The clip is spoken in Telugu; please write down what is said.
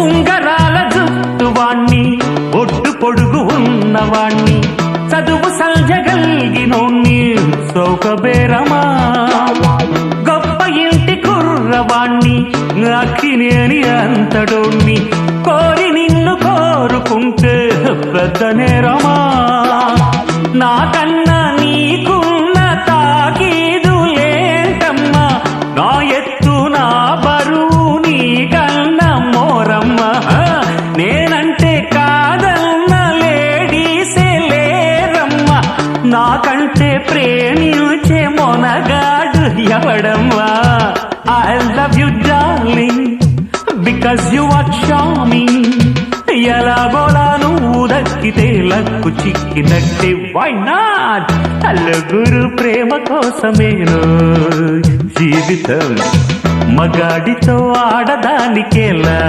ఉంగరాల జుట్టువాణ్ణి ఒడ్డు పొడుగు ఉన్నవాణ్ణి చదువు సంజగల్గినోణ్ణి సౌకబేరమా గొప్ప ఇంటి కుర్రవాణ్ణి అక్కినేని అంతడోణ్ణి కోరి నిన్ను కోరుకుంటే పెద్ద నేరమా నాకన్నా నీకున్న తాకీదులేంటమ్మా నా ఎత్తు నా బరువు నీకన్నా మోరమ్మా నేనంటే కాదన్న లేడీసే లేరమ్మా నాకంటే ప్రేమించే Monagadu ఎవడమ్మా I love you darling because you are charming ఎలాగోలా నువ్వు దక్కితే లక్కు చిక్కినట్టే why not నలుగురు ప్రేమ కోసమేను జీవితం మగాడితో ఆడదానికేలా